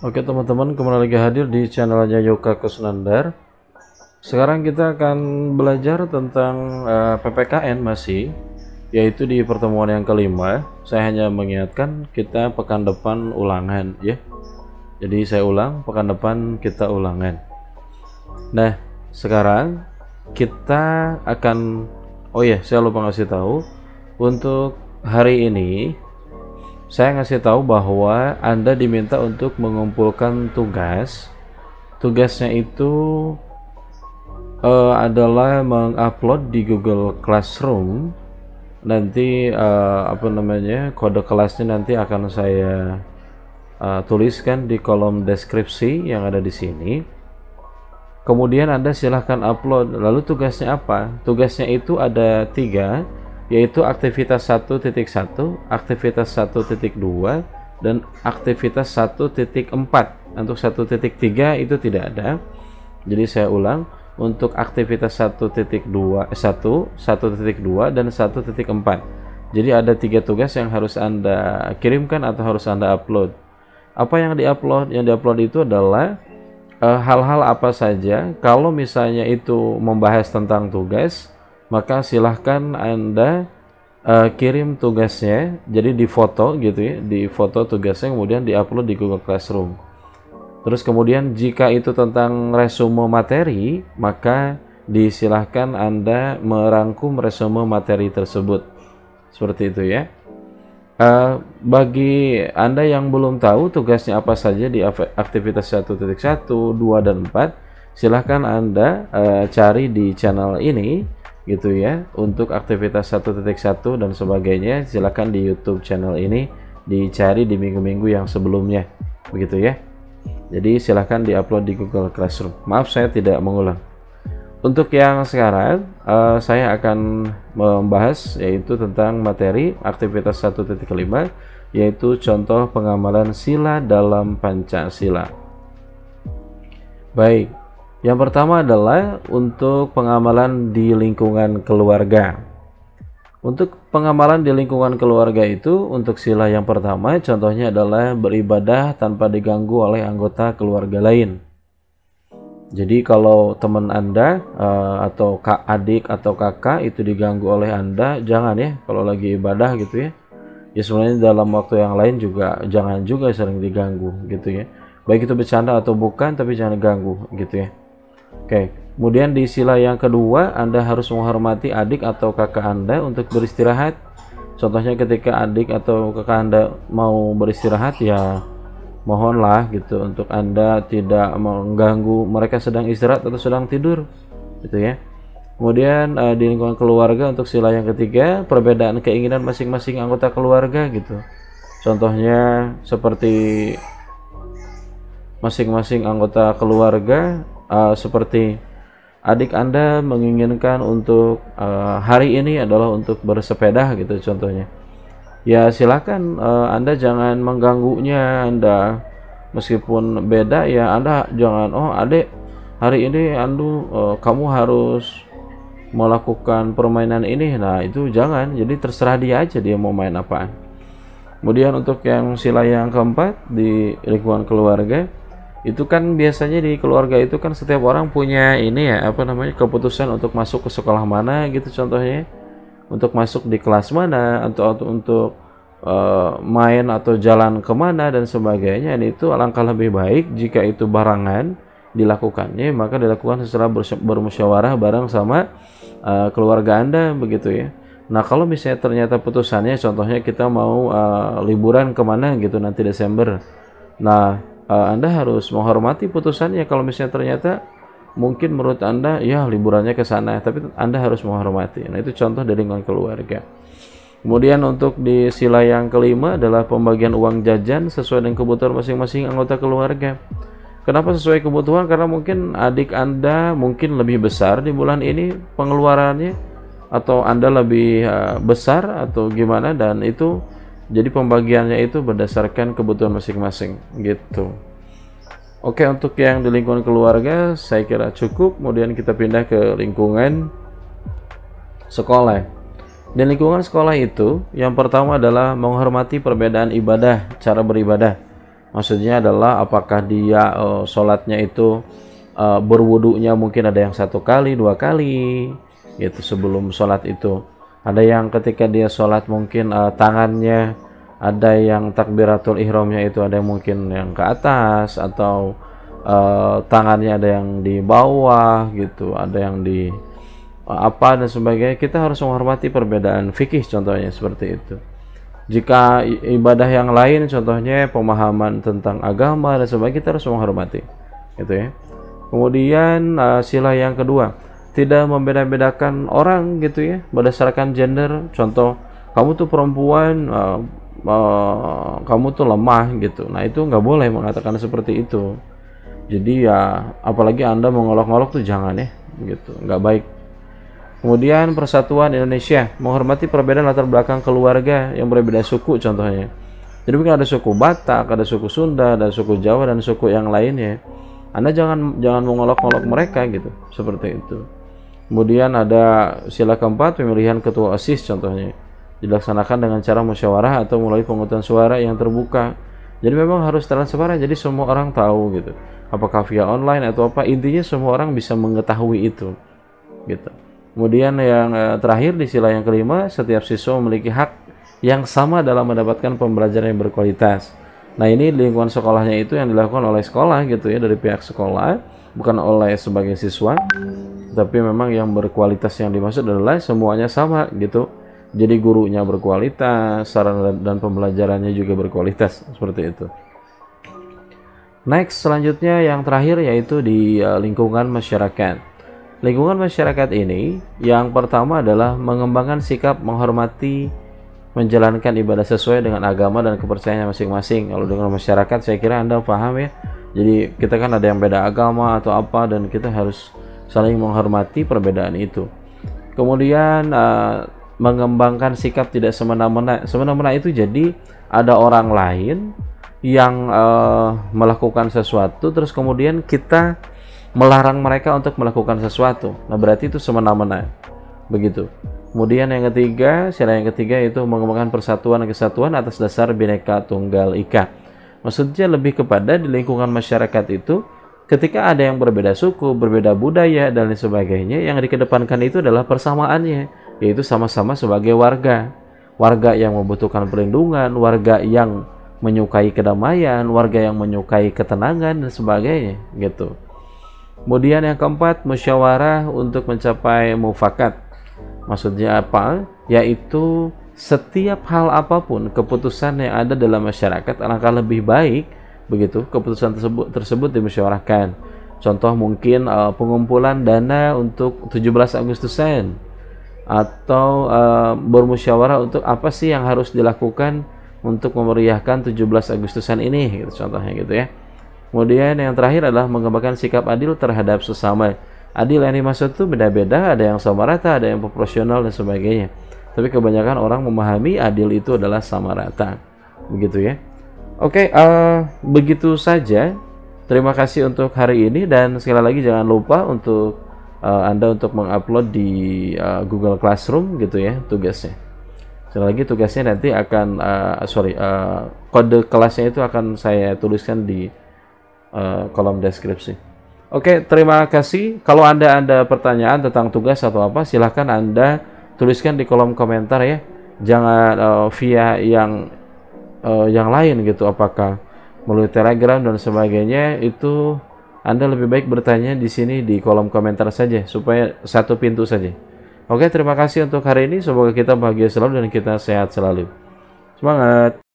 Oke teman-teman, kembali lagi hadir di channelnya Yoga Kusnandar. Sekarang kita akan belajar tentang PPKN masih, yaitu di pertemuan yang kelima. Saya hanya mengingatkan kita pekan depan ulangan ya. Jadi saya ulang, pekan depan kita ulangan. Nah, sekarang kita akan, saya lupa ngasih tahu, untuk hari ini saya ngasih tahu bahwa Anda diminta untuk mengumpulkan tugas. Tugasnya itu adalah mengupload di Google Classroom. Nanti kode kelasnya nanti akan saya tuliskan di kolom deskripsi yang ada di sini. Kemudian Anda silahkan upload. Lalu tugasnya apa? Tugasnya itu ada 3, yaitu aktivitas 1.1, aktivitas 1.2, dan aktivitas 1.4. Untuk 1.3 itu tidak ada. Jadi saya ulang, untuk aktivitas 1.2, dan 1.4. Jadi ada 3 tugas yang harus Anda kirimkan atau harus Anda upload. Apa yang diupload? Yang diupload itu adalah hal-hal apa saja. Kalau misalnya itu membahas tentang tugas, maka silahkan Anda kirim tugasnya, jadi difoto gitu ya, difoto tugasnya kemudian diupload di Google Classroom. Terus kemudian jika itu tentang resume materi, maka disilahkan Anda merangkum resume materi tersebut. Seperti itu ya. Bagi Anda yang belum tahu tugasnya apa saja di aktivitas 1.1, 2, dan 4, silahkan Anda cari di channel ini gitu ya. Untuk aktivitas 1.1 dan sebagainya silakan di YouTube channel ini dicari di minggu-minggu yang sebelumnya begitu ya. Jadi silahkan diupload di Google Classroom. Maaf saya tidak mengulang. Untuk yang sekarang saya akan membahas yaitu tentang materi aktivitas 1.5, yaitu contoh pengamalan sila dalam Pancasila. Baik, yang pertama adalah untuk pengamalan di lingkungan keluarga. Untuk pengamalan di lingkungan keluarga itu, untuk sila yang pertama contohnya adalah beribadah tanpa diganggu oleh anggota keluarga lain. Jadi kalau teman Anda atau adik atau kakak itu diganggu oleh Anda, jangan ya kalau lagi ibadah gitu ya. Ya sebenarnya dalam waktu yang lain juga jangan juga sering diganggu gitu ya. Baik itu bercanda atau bukan, tapi jangan ganggu gitu ya. Oke, kemudian di sila yang kedua, Anda harus menghormati adik atau kakak Anda untuk beristirahat. Contohnya ketika adik atau kakak Anda mau beristirahat, ya mohonlah gitu untuk Anda tidak mengganggu mereka sedang istirahat atau sedang tidur gitu ya. Kemudian di lingkungan keluarga untuk sila yang ketiga, perbedaan keinginan masing-masing anggota keluarga gitu. Contohnya seperti masing-masing anggota keluarga, seperti adik Anda menginginkan untuk hari ini adalah untuk bersepeda gitu contohnya. Ya silakan Anda jangan mengganggunya. Anda meskipun beda ya Anda jangan, adik hari ini kamu harus melakukan permainan ini. Nah itu jangan, jadi terserah dia aja dia mau main apaan. Kemudian untuk yang sila yang keempat di lingkungan keluarga, itu kan biasanya di keluarga itu kan setiap orang punya ini ya keputusan untuk masuk ke sekolah mana gitu contohnya, untuk masuk di kelas mana, atau untuk main atau jalan kemana dan sebagainya. Dan itu alangkah lebih baik jika itu barengan dilakukannya, maka dilakukan setelah bermusyawarah bareng sama keluarga Anda begitu ya. Nah kalau misalnya ternyata putusannya contohnya kita mau liburan kemana gitu nanti Desember, nah Anda harus menghormati putusannya. Kalau misalnya ternyata mungkin menurut Anda ya liburannya ke sana, tapi Anda harus menghormati. Nah itu contoh dari lingkungan keluarga. Kemudian untuk di sila yang kelima adalah pembagian uang jajan sesuai dengan kebutuhan masing-masing anggota keluarga. Kenapa sesuai kebutuhan? Karena mungkin adik Anda mungkin lebih besar di bulan ini pengeluarannya, atau Anda lebih besar atau gimana, dan itu jadi pembagiannya itu berdasarkan kebutuhan masing-masing gitu. Oke, untuk yang di lingkungan keluarga saya kira cukup. Kemudian kita pindah ke lingkungan sekolah. Di lingkungan sekolah itu yang pertama adalah menghormati perbedaan ibadah, cara beribadah. Maksudnya adalah apakah dia sholatnya itu berwudunya mungkin ada yang 1 kali, 2 kali gitu sebelum sholat itu. Ada yang ketika dia sholat mungkin tangannya ada yang takbiratul ihramnya itu ada yang mungkin yang ke atas, atau tangannya ada yang di bawah gitu, ada yang di apa dan sebagainya. Kita harus menghormati perbedaan fikih contohnya seperti itu. Jika ibadah yang lain contohnya pemahaman tentang agama dan sebagainya, kita harus menghormati gitu ya. Kemudian sila yang kedua, tidak membeda-bedakan orang gitu ya berdasarkan gender. Contoh, kamu tuh perempuan, kamu tuh lemah gitu. Nah itu nggak boleh mengatakan seperti itu. Jadi ya apalagi Anda mengolok-olok tuh jangan ya gitu, nggak baik. Kemudian persatuan Indonesia, menghormati perbedaan latar belakang keluarga yang berbeda suku contohnya. Jadi mungkin ada suku Batak, ada suku Sunda, ada suku Jawa dan suku yang lainnya. Anda jangan mengolok-olok mereka gitu, seperti itu. Kemudian ada sila keempat, pemilihan ketua OSIS contohnya. Dilaksanakan dengan cara musyawarah atau melalui penghutang suara yang terbuka. Jadi memang harus transparan, jadi semua orang tahu gitu. Apakah via online atau apa, intinya semua orang bisa mengetahui itu gitu. Kemudian yang terakhir di sila yang kelima, setiap siswa memiliki hak yang sama dalam mendapatkan pembelajaran yang berkualitas. Nah ini lingkungan sekolahnya itu yang dilakukan oleh sekolah gitu ya, dari pihak sekolah, bukan oleh sebagai siswa, tapi memang yang berkualitas yang dimaksud adalah semuanya sama gitu. Jadi gurunya berkualitas, sarana dan pembelajarannya juga berkualitas, seperti itu. Next, selanjutnya yang terakhir yaitu di lingkungan masyarakat. Lingkungan masyarakat ini yang pertama adalah mengembangkan sikap menghormati, menjalankan ibadah sesuai dengan agama dan kepercayaannya masing-masing. Kalau dengan masyarakat saya kira Anda paham ya. Jadi kita kan ada yang beda agama atau apa, dan kita harus saling menghormati perbedaan itu. Kemudian mengembangkan sikap tidak semena-mena. Semena-mena itu jadi ada orang lain yang melakukan sesuatu terus kemudian kita melarang mereka untuk melakukan sesuatu. Nah berarti itu semena-mena begitu. Kemudian yang ketiga, sila yang ketiga itu mengembangkan persatuan dan kesatuan atas dasar Bhinneka Tunggal Ika. Maksudnya lebih kepada di lingkungan masyarakat itu ketika ada yang berbeda suku, berbeda budaya dan lain sebagainya, yang dikedepankan itu adalah persamaannya, yaitu sama-sama sebagai warga yang membutuhkan perlindungan, warga yang menyukai kedamaian, warga yang menyukai ketenangan dan sebagainya gitu. Kemudian yang keempat, musyawarah untuk mencapai mufakat. Maksudnya apa? Yaitu setiap hal apapun, keputusan yang ada dalam masyarakat alangkah lebih baik begitu keputusan tersebut dimusyawarahkan. Contoh mungkin pengumpulan dana untuk 17 Agustusan, atau bermusyawarah untuk apa sih yang harus dilakukan untuk memeriahkan 17 Agustusan ini gitu, contohnya gitu ya. Kemudian yang terakhir adalah mengembangkan sikap adil terhadap sesama. Adil yang dimaksud itu beda-beda, ada yang sama rata, ada yang proporsional dan sebagainya. Tapi kebanyakan orang memahami adil itu adalah sama rata. Begitu ya. Oke, begitu saja. Terima kasih untuk hari ini, dan sekali lagi jangan lupa untuk Anda untuk mengupload di Google Classroom gitu ya tugasnya. Sekali lagi tugasnya nanti akan kode kelasnya itu akan saya tuliskan di kolom deskripsi. Oke, terima kasih. Kalau Anda ada pertanyaan tentang tugas atau apa, silahkan Anda tuliskan di kolom komentar ya. Jangan via yang lain gitu, apakah melalui Telegram dan sebagainya. Itu Anda lebih baik bertanya di sini di kolom komentar saja, supaya satu pintu saja. Oke, terima kasih untuk hari ini. Semoga kita bahagia selalu dan kita sehat selalu. Semangat!